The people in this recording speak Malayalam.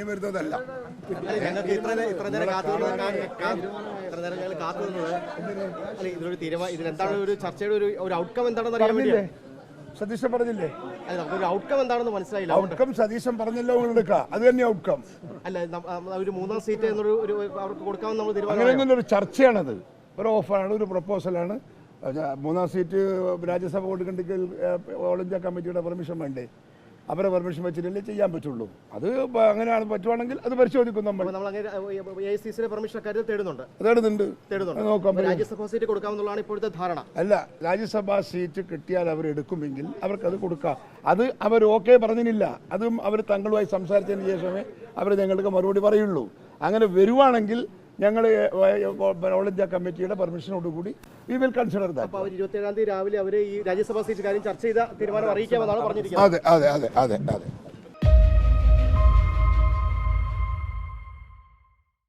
നീ വരുന്നതല്ല. ഞങ്ങൾക്ക് ഇത്ര നേരം കാത്തുനിന്നത് ഇതിനൊരു തീരുമാനം, ഇതിനെന്താണ് ഒരു ചർച്ചയുടെ ഒരു ഔട്ട്കം എന്താണെന്ന് അറിയാൻ വേണ്ടിയേ. സതീശൻ പറഞ്ഞില്ലേ ഒരു ഔട്ട്കം എന്താണെന്ന് മനസ്സിലായില്ല. ഔട്ട്കം സതീശൻ പറഞ്ഞല്ലോ, എടുക്കാം. അത് തന്നെ ഔട്ട്കം. അല്ല, ഒരു 3ാം സീറ്റ് എന്നൊരു അവർക്ക് കൊടുക്കാമെന്ന് നമ്മൾ തീരുമാനം. അങ്ങനെ ഒരു ചർച്ചയാണത്, ഒരു ഓഫറാണ്, ഒരു പ്രപ്പോസലാണ്. 3ാം സീറ്റ് രാജ്യസഭ കൊടുക്കണ്ടെങ്കിൽ ഓൾ ഇന്ത്യ കമ്മിറ്റിയുടെ പെർമിഷൻ വേണ്ടേ? അവരെ പെർമിഷൻ വെച്ചിട്ടല്ലേ ചെയ്യാൻ പറ്റുള്ളൂ. അത് അങ്ങനെയാണ് പറ്റുവാണെങ്കിൽ അത് പരിശോധിക്കും. നമ്മൾ രാജ്യസഭാ സീറ്റ് കൊടുക്കാമെന്നുള്ളതാണ് ഇപ്പോഴത്തെ ധാരണ. അല്ല, രാജ്യസഭാ സീറ്റ് കിട്ടിയാൽ അവർ എടുക്കുമെങ്കിൽ അവർക്കത് കൊടുക്കാം. അത് അവർ ഓക്കെ പറഞ്ഞില്ല. അതും അവർ തങ്ങളുമായി സംസാരിച്ചതിന് ശേഷമേ അവർ ഞങ്ങൾക്ക് മറുപടി പറയുള്ളൂ. അങ്ങനെ വരുവാണെങ്കിൽ ഞങ്ങൾ ഓൾ ഇന്ത്യ കമ്മിറ്റിയുടെ പെർമിഷനോടുകൂടി വി വിൽ കൺസിഡർ ദാറ്റ്. അപ്പോൾ 27-ാം തീയതി രാവിലെ അവർ ഈ രാജ്യസഭാ സീറ്റ് കാര്യം ചർച്ച ചെയ്ത തീരുമാനം അറിയിക്കാമെന്നാണ് പറഞ്ഞിരിക്കുന്നത്. അതെ അതെ അതെ അതെ അതെ.